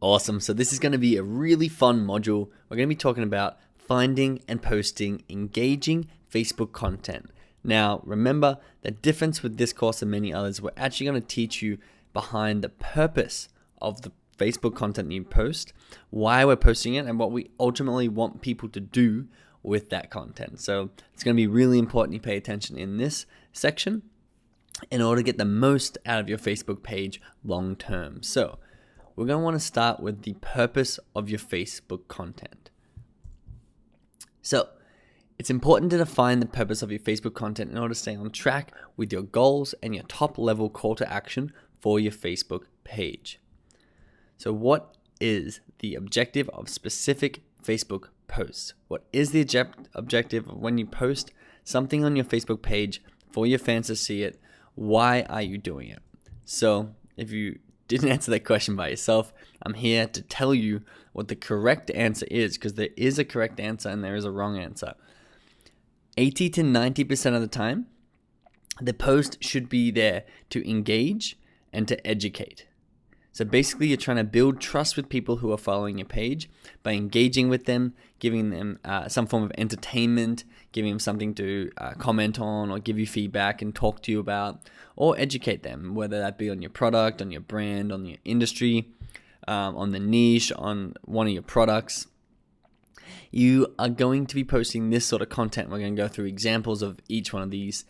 Awesome. So this is going to be a really fun module. We're going to be talking about finding and posting engaging Facebook content. Now, remember the difference with this course and many others, we're actually going to teach you behind the purpose of the Facebook content you post, why we're posting it, and what we ultimately want people to do with that content. So it's going to be really important you pay attention in this section in order to get the most out of your Facebook page long term. So we're going to want to start with the purpose of your Facebook content. So it's important to define the purpose of your Facebook content in order to stay on track with your goals and your top level call to action for your Facebook page. So what is the objective of specific Facebook posts? What is the objective of when you post something on your Facebook page for your fans to see it? Why are you doing it? So if you didn't answer that question by yourself, I'm here to tell you what the correct answer is, because there is a correct answer and there is a wrong answer. 80 to 90% of the time, the post should be there to engage and to educate. So basically, you're trying to build trust with people who are following your page by engaging with them, giving them some form of entertainment, giving them something to comment on or give you feedback and talk to you about, or educate them, whether that be on your product, on your brand, on your industry, on the niche, on one of your products. You are going to be posting this sort of content. We're going to go through examples of each one of these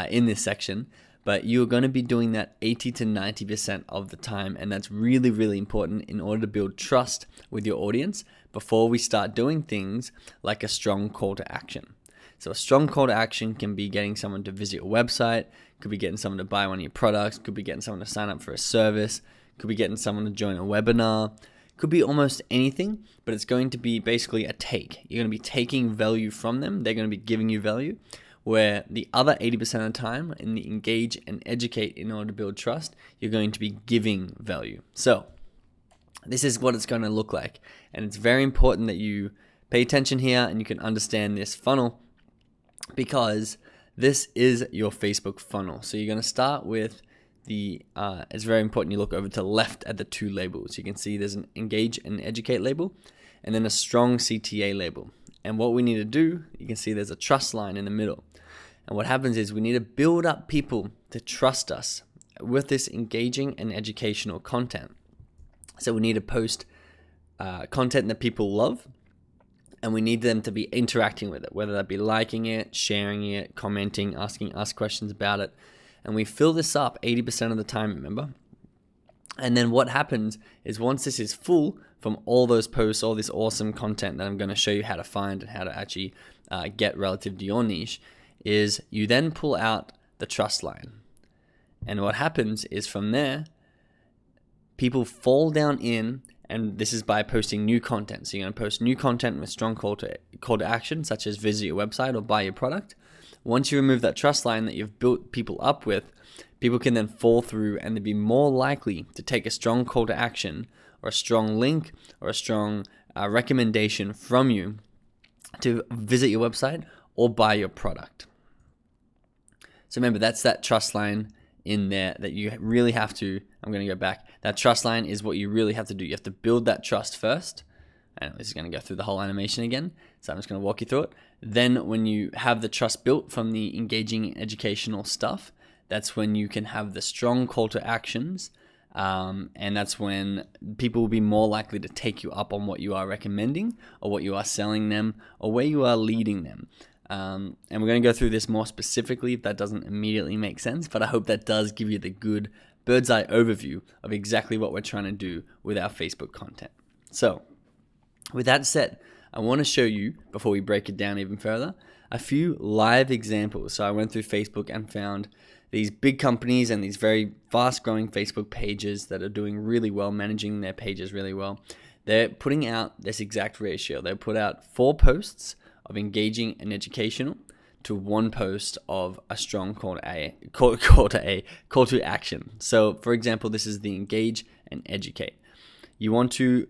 in this section. But you're going to be doing that 80 to 90% of the time. And that's really, really important in order to build trust with your audience before we start doing things like a strong call to action. So a strong call to action can be getting someone to visit your website, could be getting someone to buy one of your products, could be getting someone to sign up for a service, could be getting someone to join a webinar, could be almost anything, but it's going to be basically a take. You're going to be taking value from them. They're going to be giving you value. Where the other 80% of the time in the engage and educate in order to build trust, you're going to be giving value. So this is what it's going to look like. And it's very important that you pay attention here and you can understand this funnel, because this is your Facebook funnel. So you're going to start with it's very important you look over to the left at the two labels. You can see there's an engage and educate label and then a strong CTA label. And what we need to do, you can see there's a trust line in the middle. And what happens is we need to build up people to trust us with this engaging and educational content. So we need to post content that people love, and we need them to be interacting with it, whether that be liking it, sharing it, commenting, asking us questions about it. And we fill this up 80% of the time, remember? And then what happens is once this is full from all those posts, all this awesome content that I'm going to show you how to find and how to actually get relative to your niche, is you then pull out the trust line. And what happens is from there, people fall down in, and this is by posting new content. So you're going to post new content with strong call to action, such as visit your website or buy your product. Once you remove that trust line that you've built people up with, people can then fall through and they'd be more likely to take a strong call to action or a strong link or a strong recommendation from you to visit your website or buy your product. So remember, that's that trust line in there that you really have to, I'm going to go back. That trust line is what you really have to do. You have to build that trust first. And this is going to go through the whole animation again. So I'm just going to walk you through it. Then when you have the trust built from the engaging educational stuff, that's when you can have the strong call to actions. And that's when people will be more likely to take you up on what you are recommending or what you are selling them or where you are leading them. And we're going to go through this more specifically if that doesn't immediately make sense, but I hope that does give you the good bird's eye overview of exactly what we're trying to do with our Facebook content. So with that said, I want to show you, before we break it down even further, a few live examples. So I went through Facebook and found these big companies and these very fast growing Facebook pages that are doing really well, managing their pages really well. They're putting out this exact ratio. They put out 4 posts of engaging and educational to 1 post of a strong call to action. So for example, this is the engage and educate. You want to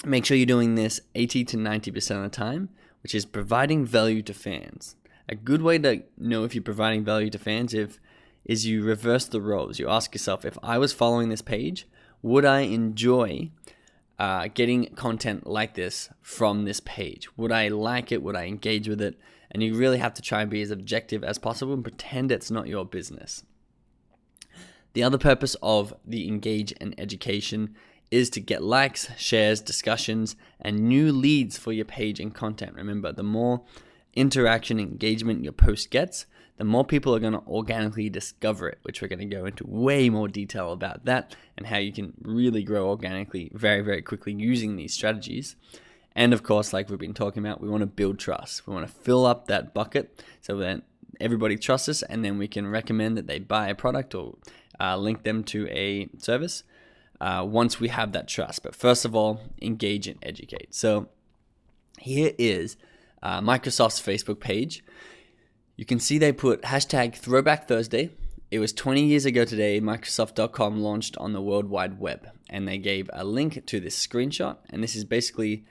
make sure you're doing this 80 to 90% of the time, which is providing value to fans. A good way to know if you're providing value to fans is you reverse the roles. You ask yourself, if I was following this page, would I enjoy getting content like this from this page? Would I like it? Would I engage with it? And you really have to try and be as objective as possible and pretend it's not your business. The other purpose of the engage and education is to get likes, shares, discussions, and new leads for your page and content. Remember, the more interaction, engagement your post gets, the more people are going to organically discover it, which we're going to go into way more detail about that and how you can really grow organically very, very quickly using these strategies. And of course, like we've been talking about, we want to build trust. We want to fill up that bucket so that everybody trusts us, and then we can recommend that they buy a product or link them to a service once we have that trust. But first of all, engage and educate. So here is Microsoft's Facebook page. You can see they put hashtag Throwback Thursday. It was 20 years ago today, Microsoft.com launched on the World Wide Web, and they gave a link to this screenshot. And this is basically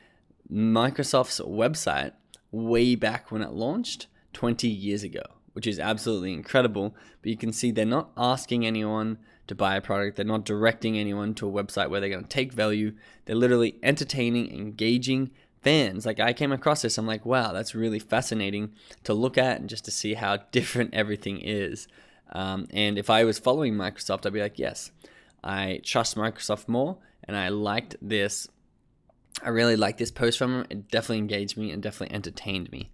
Microsoft's website way back when it launched 20 years ago, which is absolutely incredible. But you can see they're not asking anyone to buy a product. They're not directing anyone to a website where they're going to take value. They're literally entertaining, engaging fans. Like, I came across this, I'm like, wow, that's really fascinating to look at and just to see how different everything is. And if I was following Microsoft, I'd be like, yes, I trust Microsoft more, and I liked this. I really liked this post from them. It definitely engaged me and definitely entertained me.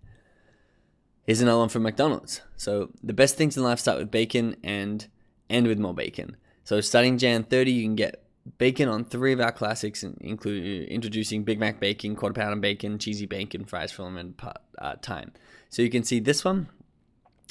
Here's another one from McDonald's. So the best things in life start with bacon and end with more bacon. So starting Jan 30, you can get bacon on 3 of our classics, include introducing Big Mac bacon, quarter pounder bacon, cheesy bacon, fries for limited time. So you can see this one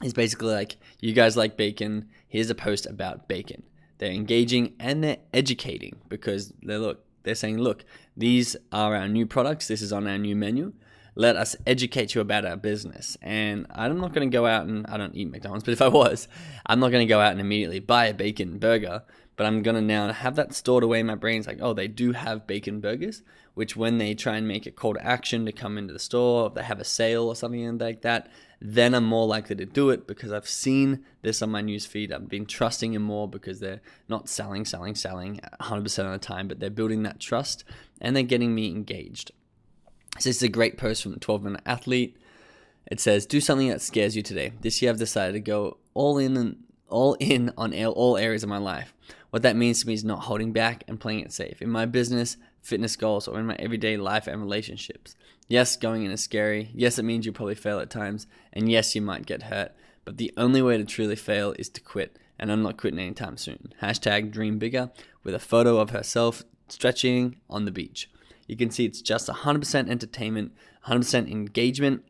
is basically like, you guys like bacon, here's a post about bacon. They're engaging and they're educating because they're saying, look, these are our new products, this is on our new menu. Let us educate you about our business. And I'm not going to go out and, I don't eat McDonald's, but if I was, I'm not going to go out and immediately buy a bacon burger, but I'm going to now have that stored away in my brain. It's like, oh, they do have bacon burgers, which when they try and make a call to action to come into the store, if they have a sale or something like that, then I'm more likely to do it because I've seen this on my newsfeed. I've been trusting them more because they're not selling 100% of the time, but they're building that trust and they're getting me engaged. So this is a great post from the 12-Minute Athlete. It says, do something that scares you today. This year I've decided to go all in on all areas of my life. What that means to me is not holding back and playing it safe. In my business, fitness goals, or in my everyday life and relationships. Yes, going in is scary. Yes, it means you probably fail at times. And yes, you might get hurt. But the only way to truly fail is to quit. And I'm not quitting anytime soon. Hashtag dream bigger with a photo of herself stretching on the beach. You can see it's just 100% entertainment, 100% engagement,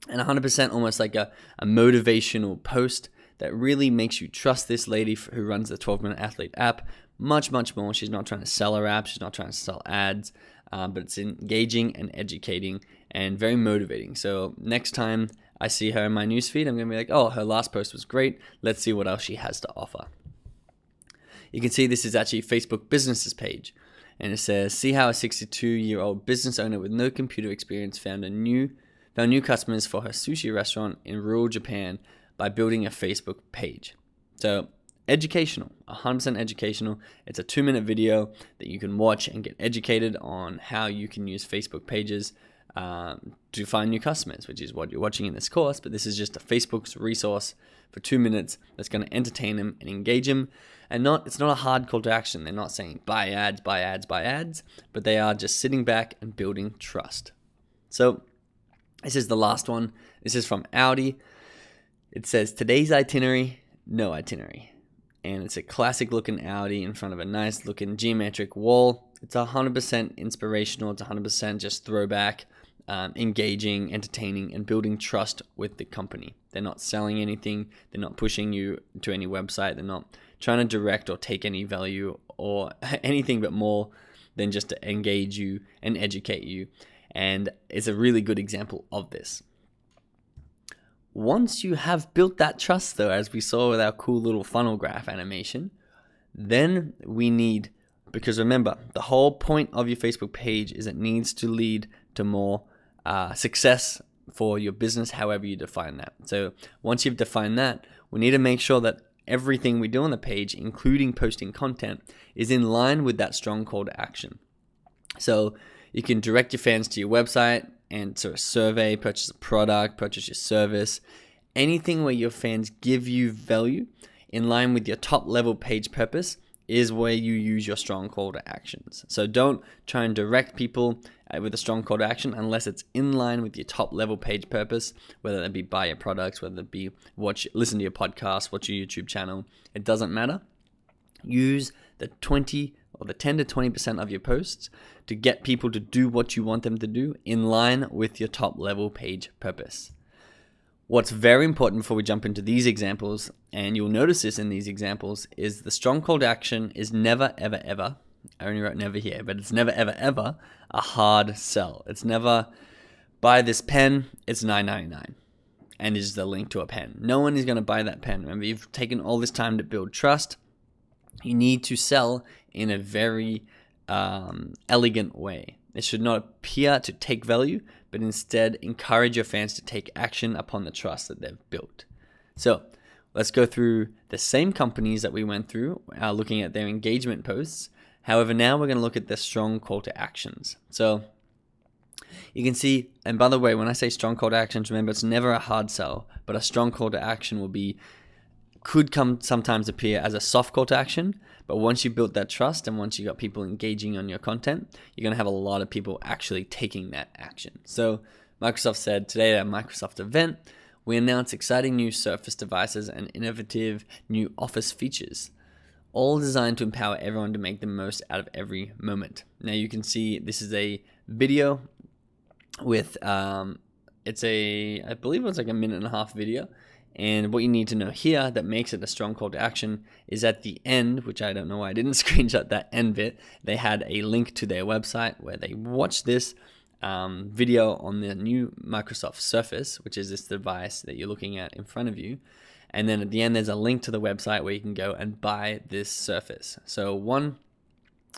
and 100% almost like a motivational post that really makes you trust this lady who runs the 12-Minute Athlete app much, much more. She's not trying to sell her app. She's not trying to sell ads, but it's engaging and educating and very motivating. So next time I see her in my newsfeed, I'm going to be like, oh, her last post was great. Let's see what else she has to offer. You can see this is actually Facebook Businesses page. And it says, see how a 62-year-old business owner with no computer experience found new customers for her sushi restaurant in rural Japan by building a Facebook page. So educational, 100% educational. It's a 2-minute video that you can watch and get educated on how you can use Facebook pages to find new customers, which is what you're watching in this course. But this is just a Facebook's resource for 2 minutes that's going to entertain them and engage them. And it's not a hard call to action. They're not saying buy ads, buy ads, buy ads, but they are just sitting back and building trust. So this is the last one. This is from Audi. It says, today's itinerary, no itinerary. And it's a classic looking Audi in front of a nice looking geometric wall. It's 100% inspirational. It's 100% just throwback, engaging, entertaining, and building trust with the company. They're not selling anything. They're not pushing you to any website. They're not trying to direct or take any value or anything but more than just to engage you and educate you. And it's a really good example of this. Once you have built that trust, though, as we saw with our cool little funnel graph animation, then we need, because remember, the whole point of your Facebook page is it needs to lead to more success for your business, however you define that. So once you've defined that, we need to make sure that everything we do on the page, including posting content, is in line with that strong call to action. So you can direct your fans to your website, answer a survey, purchase a product, purchase your service, anything where your fans give you value in line with your top level page purpose is where you use your strong call to actions. So don't try and direct people with a strong call to action unless it's in line with your top level page purpose, whether that be buy your products, whether it be listen to your podcast, watch your YouTube channel. It doesn't matter. Use the 10 to 20% of your posts to get people to do what you want them to do in line with your top level page purpose. What's very important before we jump into these examples, and you'll notice this in these examples, is the strong call to action is never, ever, ever, I only wrote never here, but it's never, ever, ever a hard sell. It's never, buy this pen, it's $9.99, and is the link to a pen. No one is going to buy that pen. Remember, you've taken all this time to build trust. You need to sell in a very elegant way. It should not appear to take value, but instead encourage your fans to take action upon the trust that they've built. So let's go through the same companies that we went through, looking at their engagement posts. However, now we're going to look at their strong call to actions. So you can see, and by the way, when I say strong call to actions, remember it's never a hard sell, but a strong call to action could sometimes appear as a soft call to action, but once you built that trust and once you got people engaging on your content, you're going to have a lot of people actually taking that action. So Microsoft said today at our Microsoft event, we announced exciting new Surface devices and innovative new Office features, all designed to empower everyone to make the most out of every moment. Now you can see this is a video with, I believe it was like a 1.5 minute video. And what you need to know here that makes it a strong call to action is at the end, which I don't know why I didn't screenshot that end bit, they had a link to their website where they watched this video on the new Microsoft Surface, which is this device that you're looking at in front of you. And then at the end, there's a link to the website where you can go and buy this Surface. So 1,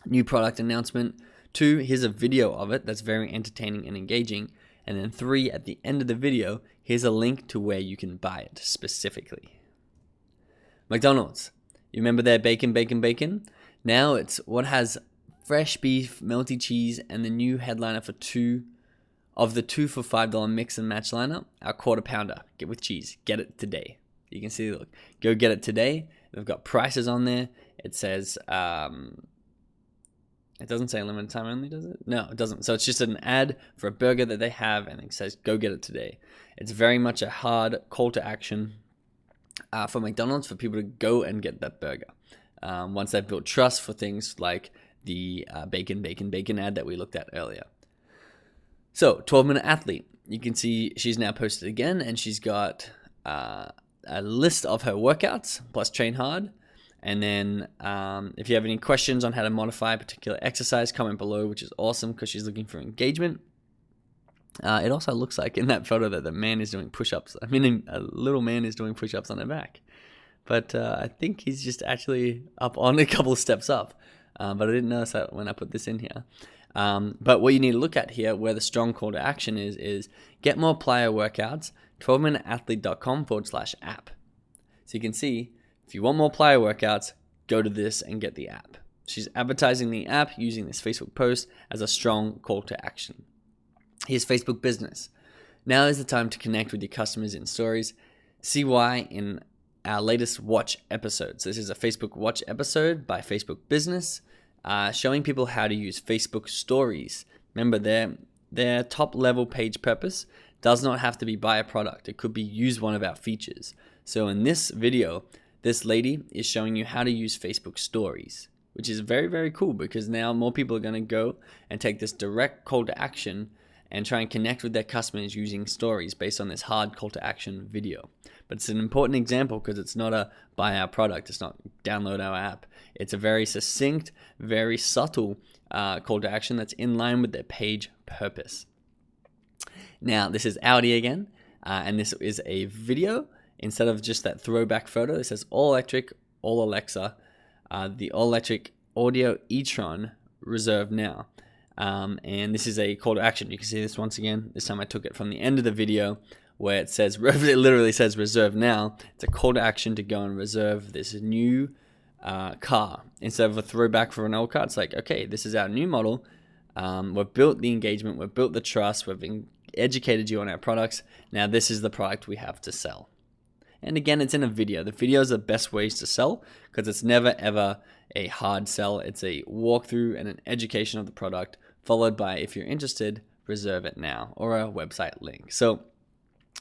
new product announcement. 2, here's a video of it that's very entertaining and engaging. And then 3, at the end of the video, here's a link to where you can buy it specifically. McDonald's. You remember their bacon, bacon, bacon? Now it's what has fresh beef, melty cheese, and the new headliner for 2 for $5 mix and match lineup, our quarter pounder. Get with cheese. Get it today. You can see, look, go get it today. They've got prices on there. It says, it doesn't say limited time only, does it? No, it doesn't. So it's just an ad for a burger that they have, and it says, go get it today. It's very much a hard call to action for McDonald's for people to go and get that burger. Once they've built trust for things like the bacon, bacon, bacon ad that we looked at earlier. So 12-minute athlete. You can see she's now posted again, and she's got a list of her workouts, plus train hard. And then if you have any questions on how to modify a particular exercise, comment below, which is awesome because she's looking for engagement. It also looks like in that photo that the man is doing push-ups. A little man is doing push-ups on her back. But I think he's just actually up on a couple of steps up. But I didn't notice that when I put this in here. But what you need to look at here, where the strong call to action is get more player workouts, 12minuteathlete.com/app. So you can see, if you want more player workouts, go to this and get the app. She's advertising the app using this Facebook post as a strong call to action. Here's Facebook business. Now is the time to connect with your customers in stories. See why in our latest Watch episodes. This is a Facebook Watch episode by Facebook Business, showing people how to use Facebook Stories. Remember, their top level page purpose does not have to be buy a product. It could be use one of our features. So in this video, this lady is showing you how to use Facebook Stories, which is very, very cool because now more people are going to go and take this direct call to action and try and connect with their customers using stories based on this hard call to action video. But it's an important example because it's not a buy our product. It's not download our app. It's a very succinct, very subtle call to action that's in line with their page purpose. Now, this is Audi again, and this is a video. Instead of just that throwback photo, it says all electric, all Alexa, the all electric audio e-tron reserve now. And this is a call to action. You can see this once again. This time I took it from the end of the video where it says, it literally says reserve now. It's a call to action to go and reserve this new car. Instead of a throwback for an old car, it's like, okay, this is our new model. We've built the engagement, we've built the trust, we've educated you on our products. Now this is the product we have to sell. And again, it's in a video. The video is the best ways to sell because it's never ever a hard sell. It's a walkthrough and an education of the product, followed by, if you're interested, reserve it now, or a website link. So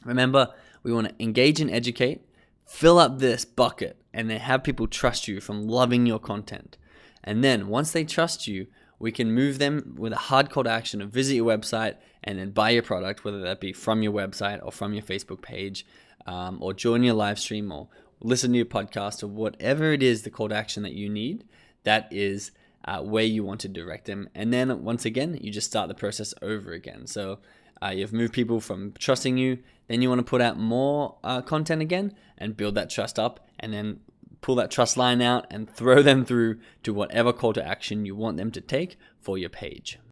remember, we want to engage and educate, fill up this bucket, and then have people trust you from loving your content. And then once they trust you, we can move them with a hard call to action of visit your website and then buy your product, whether that be from your website or from your Facebook page, or join your live stream or listen to your podcast, or whatever it is, the call to action that you need, that is where you want to direct them. And then once again, you just start the process over again. So you've moved people from trusting you, then you want to put out more content again and build that trust up, and then pull that trust line out and throw them through to whatever call to action you want them to take for your page.